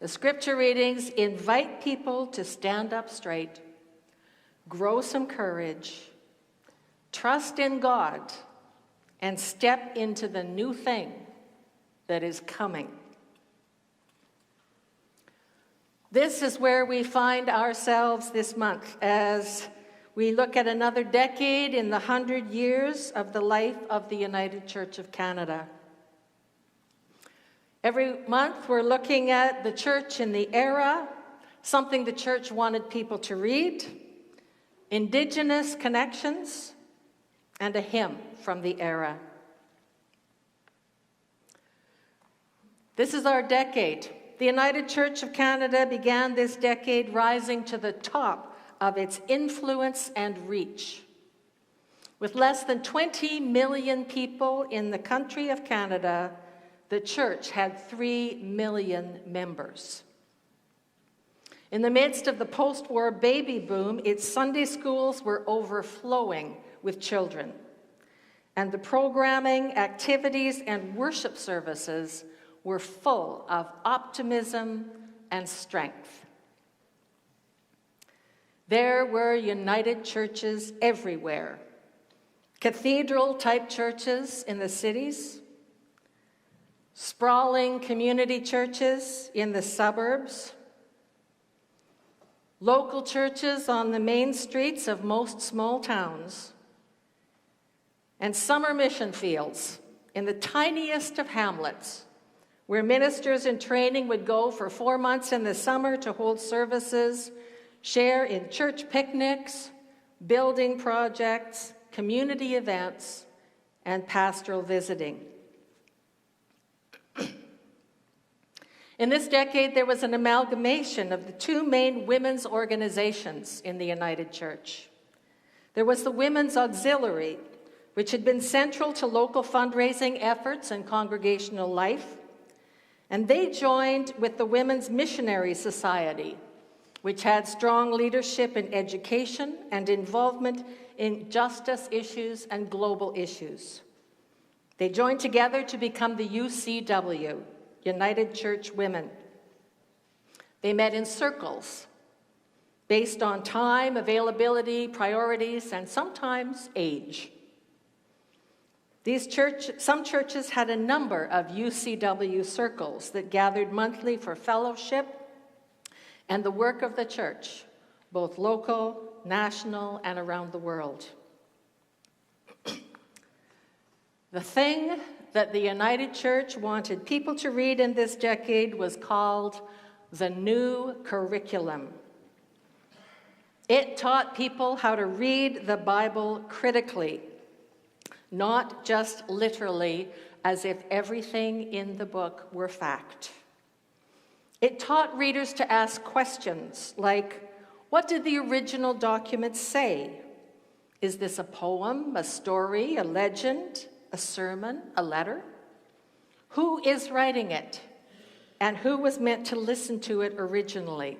The scripture readings invite people to stand up straight, grow some courage, trust in God, and step into the new thing that is coming. This is where we find ourselves this month as we look at another decade in the 100 years of the life of the United Church of Canada. Every month we're looking at the church in the era, something the church wanted people to read, Indigenous connections, and a hymn from the era. This is our decade. The United Church of Canada began this decade rising to the top of its influence and reach. With less than 20 million people in the country of Canada, the church had 3 million members. In the midst of the post-war baby boom, its Sunday schools were overflowing with children, and the programming, activities, and worship services were full of optimism and strength. There were united churches everywhere, cathedral-type churches in the cities, sprawling community churches in the suburbs, local churches on the main streets of most small towns, and summer mission fields in the tiniest of hamlets, where ministers in training would go for 4 months in the summer to hold services, share in church picnics, building projects, community events, and pastoral visiting. In this decade, there was an amalgamation of the two main women's organizations in the United Church. There was the Women's Auxiliary, which had been central to local fundraising efforts and congregational life, and they joined with the Women's Missionary Society, which had strong leadership in education and involvement in justice issues and global issues. They joined together to become the UCW, United Church Women. They met in circles based on time, availability, priorities, and sometimes age. Some churches had a number of UCW circles that gathered monthly for fellowship and the work of the church, both local, national, and around the world. The thing that the United Church wanted people to read in this decade was called the New Curriculum. It taught people how to read the Bible critically, not just literally, as if everything in the book were fact. It taught readers to ask questions like, what did the original document say? Is this a poem, a story, a legend, a sermon, a letter? Who is writing it? And who was meant to listen to it originally?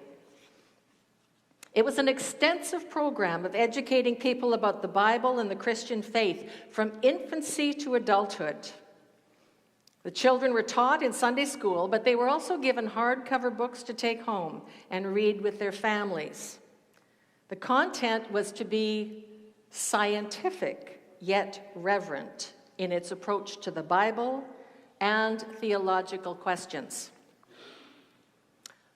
It was an extensive program of educating people about the Bible and the Christian faith from infancy to adulthood. The children were taught in Sunday school, but they were also given hardcover books to take home and read with their families. The content was to be scientific, yet reverent in its approach to the Bible and theological questions.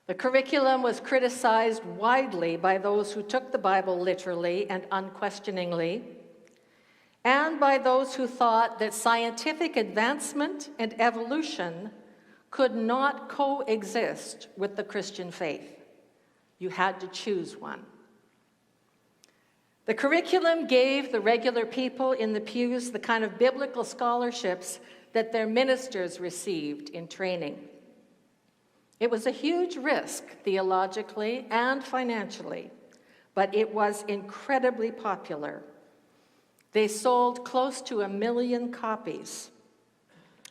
The curriculum was criticized widely by those who took the Bible literally and unquestioningly, and by those who thought that scientific advancement and evolution could not coexist with the Christian faith. You had to choose one. The curriculum gave the regular people in the pews the kind of biblical scholarships that their ministers received in training. It was a huge risk theologically and financially, but it was incredibly popular. They sold close to 1 million copies,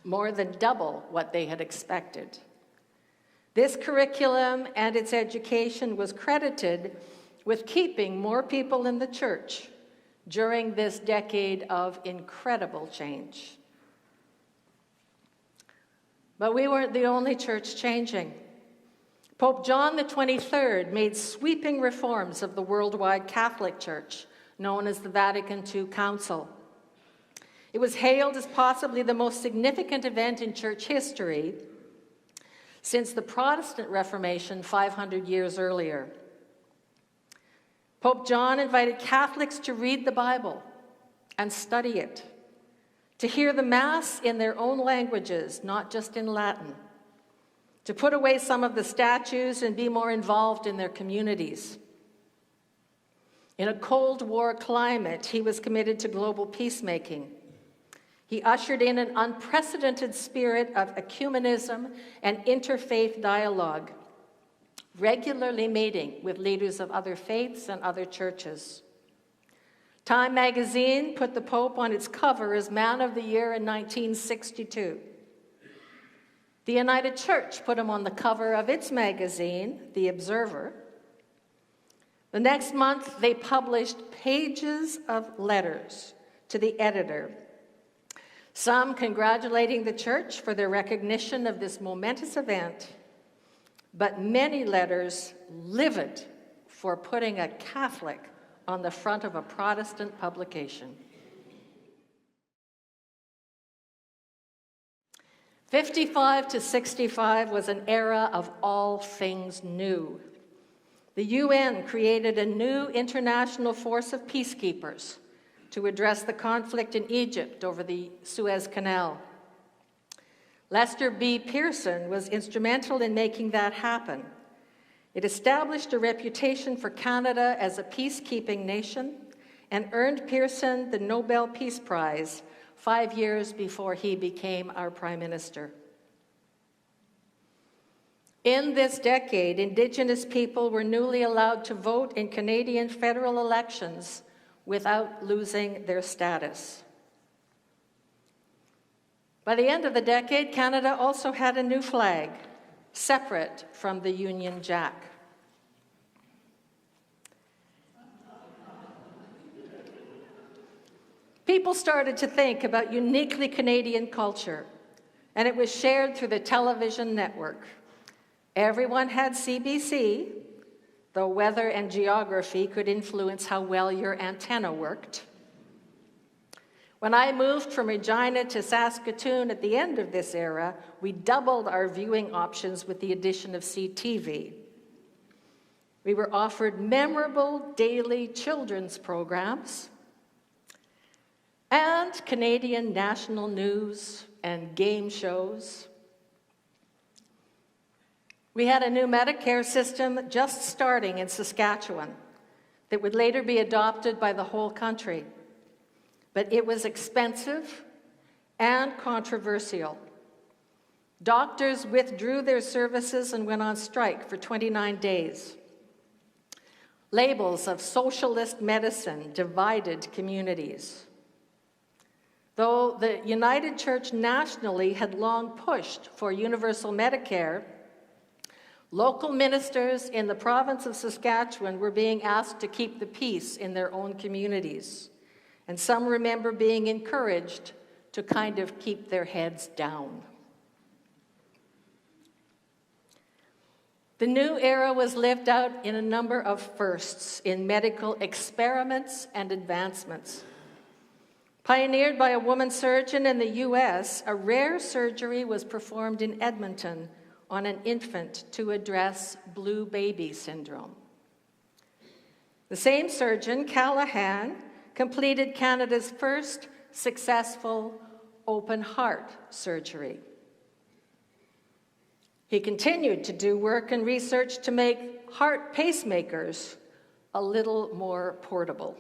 more than double what they had expected. This curriculum and its education was credited with keeping more people in the church during this decade of incredible change. But we weren't the only church changing. Pope John the 23rd made sweeping reforms of the worldwide Catholic Church, known as the Vatican II Council. It was hailed as possibly the most significant event in church history since the Protestant Reformation 500 years earlier. Pope John invited Catholics to read the Bible and study it, to hear the Mass in their own languages, not just in Latin, to put away some of the statues and be more involved in their communities. In a Cold War climate, he was committed to global peacemaking. He ushered in an unprecedented spirit of ecumenism and interfaith dialogue, regularly meeting with leaders of other faiths and other churches. Time magazine put the Pope on its cover as Man of the Year in 1962. The United Church put him on the cover of its magazine, The Observer. The next month, they published pages of letters to the editor, some congratulating the Church for their recognition of this momentous event, but many letters livid for putting a Catholic on the front of a Protestant publication. 55 to 65 was an era of all things new. The UN created a new international force of peacekeepers to address the conflict in Egypt over the Suez Canal. Lester B. Pearson was instrumental in making that happen. It established a reputation for Canada as a peacekeeping nation and earned Pearson the Nobel Peace Prize 5 years before he became our Prime Minister. In this decade, Indigenous people were newly allowed to vote in Canadian federal elections without losing their status. By the end of the decade, Canada also had a new flag, separate from the Union Jack. People started to think about uniquely Canadian culture, and it was shared through the television network. Everyone had CBC, though weather and geography could influence how well your antenna worked. When I moved from Regina to Saskatoon at the end of this era, we doubled our viewing options with the addition of CTV. We were offered memorable daily children's programs and Canadian national news and game shows. We had a new Medicare system just starting in Saskatchewan that would later be adopted by the whole country. But it was expensive and controversial. Doctors withdrew their services and went on strike for 29 days. Labels of socialist medicine divided communities. Though the United Church nationally had long pushed for universal Medicare, local ministers in the province of Saskatchewan were being asked to keep the peace in their own communities. And some remember being encouraged to kind of keep their heads down. The new era was lived out in a number of firsts in medical experiments and advancements. Pioneered by a woman surgeon in the US, a rare surgery was performed in Edmonton on an infant to address blue baby syndrome. The same surgeon, Callahan, completed Canada's first successful open heart surgery. He continued to do work and research to make heart pacemakers a little more portable.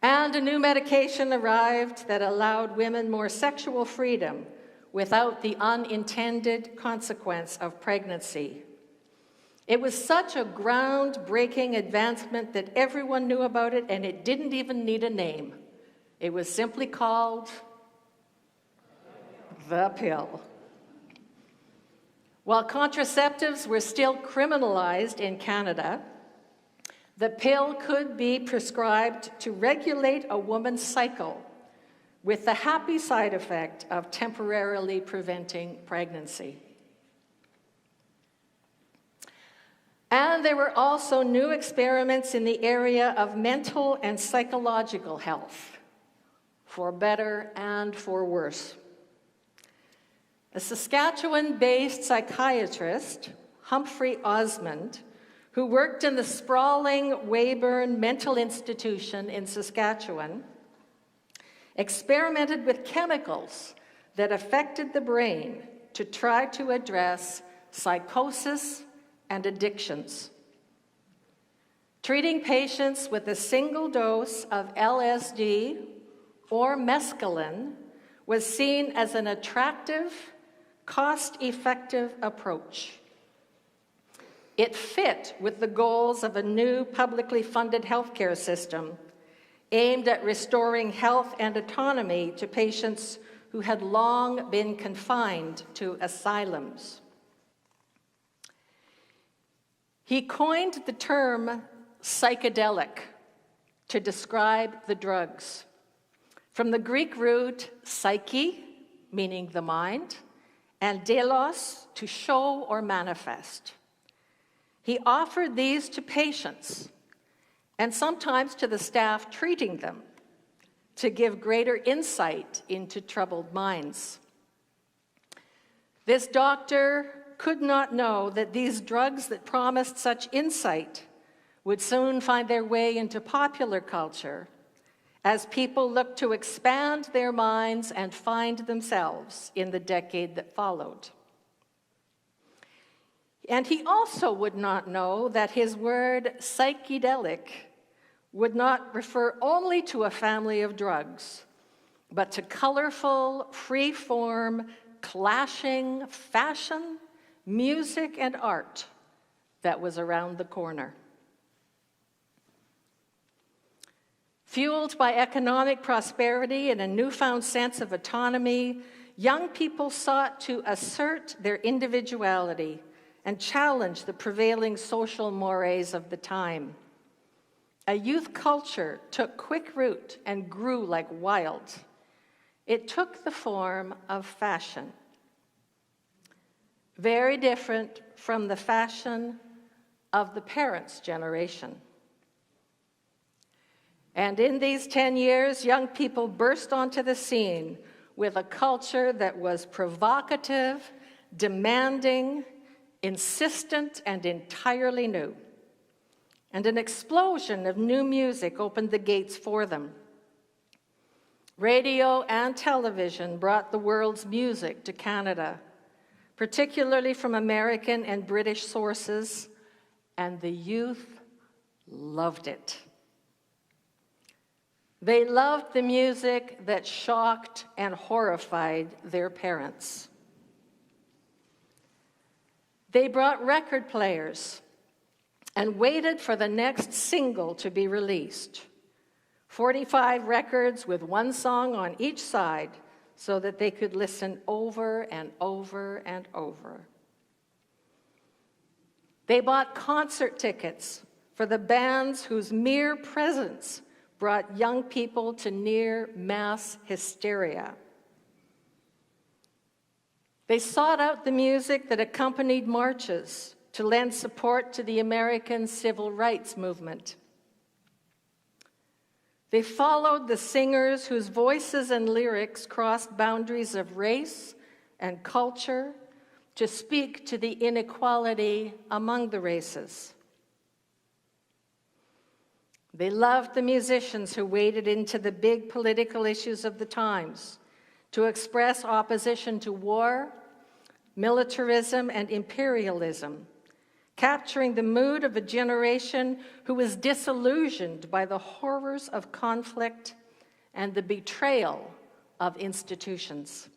And a new medication arrived that allowed women more sexual freedom without the unintended consequence of pregnancy. It was such a groundbreaking advancement that everyone knew about it, and it didn't even need a name. It was simply called the pill. While contraceptives were still criminalized in Canada, the pill could be prescribed to regulate a woman's cycle with the happy side effect of temporarily preventing pregnancy. And there were also new experiments in the area of mental and psychological health, for better and for worse. A Saskatchewan-based psychiatrist, Humphrey Osmond, who worked in the sprawling Weyburn Mental Institution in Saskatchewan, experimented with chemicals that affected the brain to try to address psychosis and addictions. Treating patients with a single dose of LSD or mescaline was seen as an attractive, cost-effective approach. It fit with the goals of a new publicly funded healthcare system aimed at restoring health and autonomy to patients who had long been confined to asylums. He coined the term psychedelic to describe the drugs, from the Greek root psyche, meaning the mind, and delos, to show or manifest. He offered these to patients, and sometimes to the staff treating them, to give greater insight into troubled minds. This doctor could not know that these drugs that promised such insight would soon find their way into popular culture as people looked to expand their minds and find themselves in the decade that followed. And he also would not know that his word psychedelic would not refer only to a family of drugs, but to colorful, free-form, clashing fashion, music, and art that was around the corner. Fueled by economic prosperity and a newfound sense of autonomy, young people sought to assert their individuality and challenge the prevailing social mores of the time. A youth culture took quick root and grew like wild. It took the form of fashion, very different from the fashion of the parents' generation. And in these 10 years, young people burst onto the scene with a culture that was provocative, demanding, insistent, and entirely new. And an explosion of new music opened the gates for them. Radio and television brought the world's music to Canada, particularly from American and British sources, and the youth loved it. They loved the music that shocked and horrified their parents. They brought record players and waited for the next single to be released. 45 records with one song on each side so that they could listen over and over and over. They bought concert tickets for the bands whose mere presence brought young people to near mass hysteria. They sought out the music that accompanied marches to lend support to the American civil rights movement. They followed the singers whose voices and lyrics crossed boundaries of race and culture to speak to the inequality among the races. They loved the musicians who waded into the big political issues of the times to express opposition to war, militarism, and imperialism, capturing the mood of a generation who was disillusioned by the horrors of conflict and the betrayal of institutions.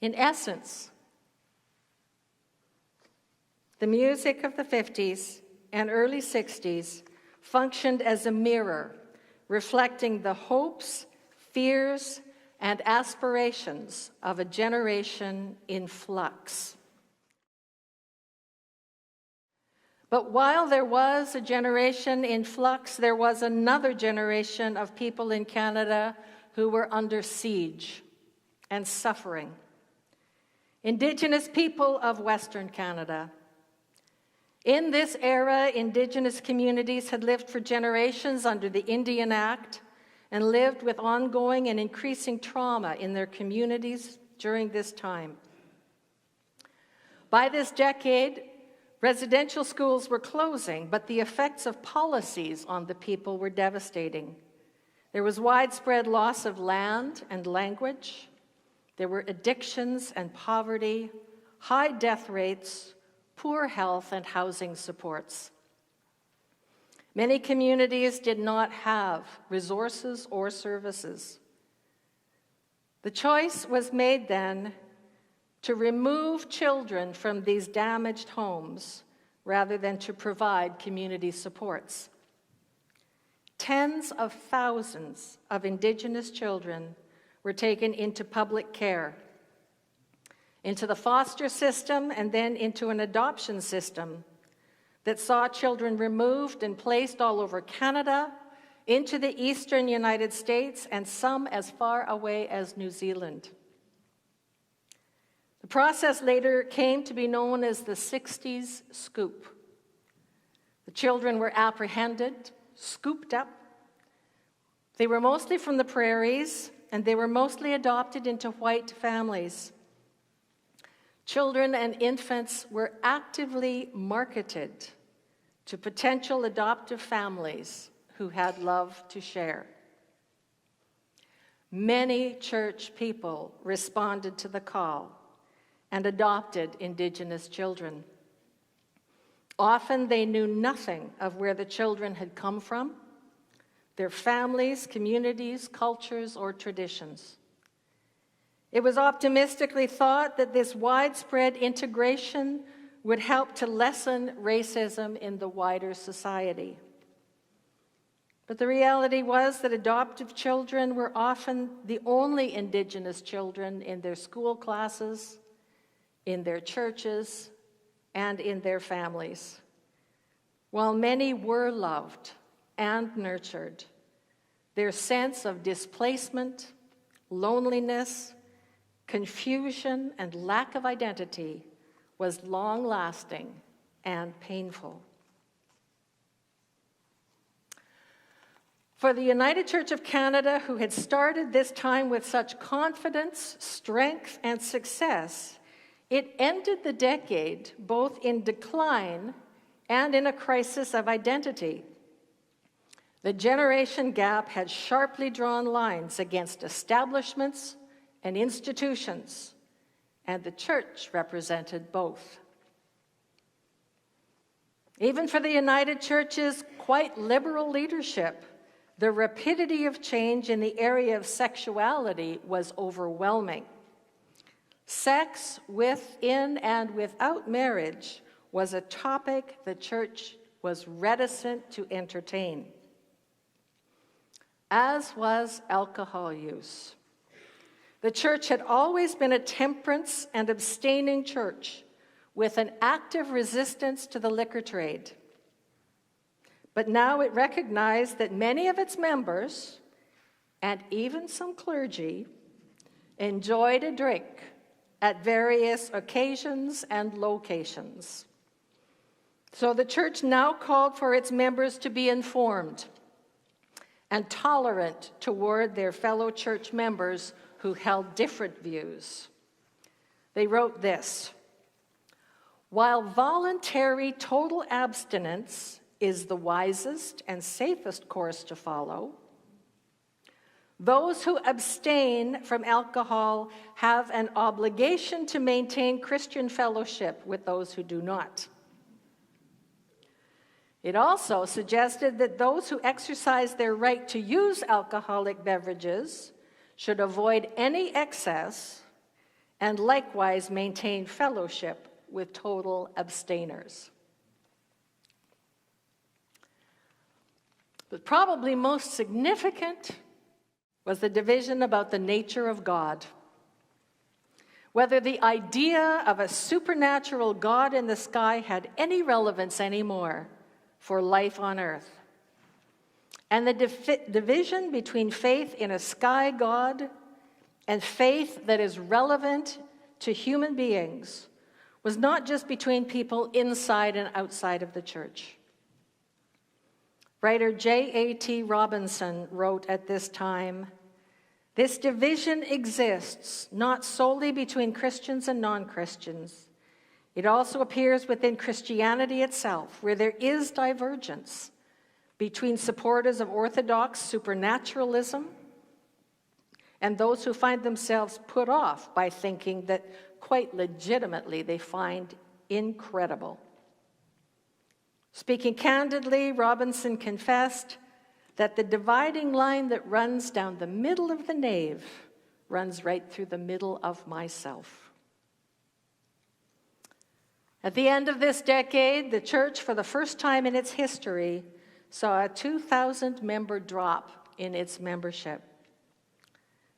In essence, the music of the 50s and early 60s functioned as a mirror, reflecting the hopes, fears, and aspirations of a generation in flux. But while there was a generation in flux, there was another generation of people in Canada who were under siege and suffering. Indigenous people of Western Canada. In this era, Indigenous communities had lived for generations under the Indian Act and lived with ongoing and increasing trauma in their communities during this time. By this decade, residential schools were closing, but the effects of policies on the people were devastating. There was widespread loss of land and language. There were addictions and poverty, high death rates, poor health and housing supports. Many communities did not have resources or services. The choice was made then to remove children from these damaged homes rather than to provide community supports. Tens of thousands of Indigenous children were taken into public care, into the foster system, and then into an adoption system that saw children removed and placed all over Canada, into the eastern United States, and some as far away as New Zealand. The process later came to be known as the 60s scoop. The children were apprehended, scooped up. They were mostly from the prairies, and they were mostly adopted into white families. Children and infants were actively marketed to potential adoptive families who had love to share. Many church people responded to the call and adopted Indigenous children. Often they knew nothing of where the children had come from, their families, communities, cultures, or traditions. It was optimistically thought that this widespread integration would help to lessen racism in the wider society. But the reality was that adoptive children were often the only Indigenous children in their school classes, in their churches, and in their families. While many were loved and nurtured, their sense of displacement, loneliness, confusion, and lack of identity was long-lasting and painful. For the United Church of Canada, who had started this time with such confidence, strength, and success, it ended the decade both in decline and in a crisis of identity. The generation gap had sharply drawn lines against establishments and institutions, and the church represented both. Even for the United Church's quite liberal leadership, the rapidity of change in the area of sexuality was overwhelming. Sex within and without marriage was a topic the church was reticent to entertain, as was alcohol use. The church had always been a temperance and abstaining church with an active resistance to the liquor trade. But now it recognized that many of its members, and even some clergy, enjoyed a drink at various occasions and locations. So the church now called for its members to be informed and tolerant toward their fellow church members who held different views. They wrote this: "While voluntary total abstinence is the wisest and safest course to follow, those who abstain from alcohol have an obligation to maintain Christian fellowship with those who do not." It also suggested that those who exercise their right to use alcoholic beverages should avoid any excess and likewise maintain fellowship with total abstainers. But probably most significant was the division about the nature of God. whether the idea of a supernatural God in the sky had any relevance anymore for life on earth. And the division between faith in a sky God and faith that is relevant to human beings was not just between people inside and outside of the church. Writer J.A.T. Robinson wrote at this time, "This division exists not solely between Christians and non-Christians. It also appears within Christianity itself, where there is divergence between supporters of orthodox supernaturalism and those who find themselves put off by thinking that quite legitimately they find incredible." Speaking candidly, Robinson confessed that the dividing line that runs down the middle of the nave runs right through the middle of myself. At the end of this decade, the church, for the first time in its history, saw a 2,000-member drop in its membership,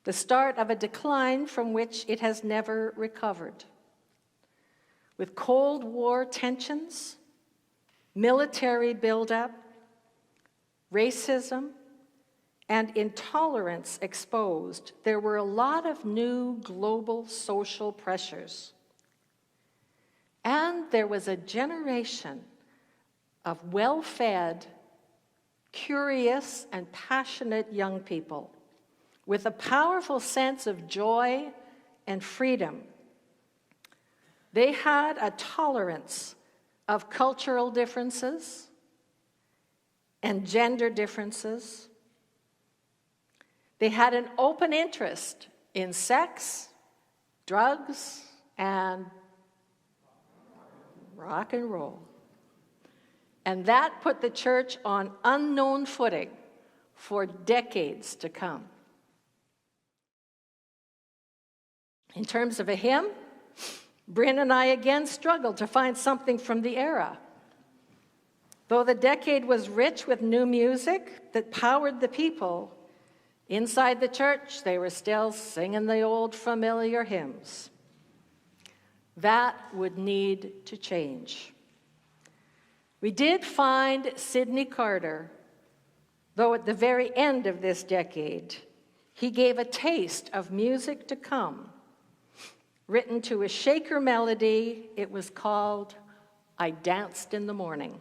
the start of a decline from which it has never recovered. With Cold War tensions, military buildup, racism, and intolerance exposed, there were a lot of new global social pressures. And there was a generation of well-fed, curious, and passionate young people with a powerful sense of joy and freedom. They had a tolerance of cultural differences and gender differences. They had an open interest in sex, drugs, and rock and roll. And that put the church on unknown footing for decades to come. In terms of a hymn, Bryn and I again struggled to find something from the era. Though the decade was rich with new music that powered the people, inside the church they were still singing the old familiar hymns. That would need to change. We did find Sidney Carter, though at the very end of this decade, he gave a taste of music to come. Written to a shaker melody, it was called "I Danced in the Morning."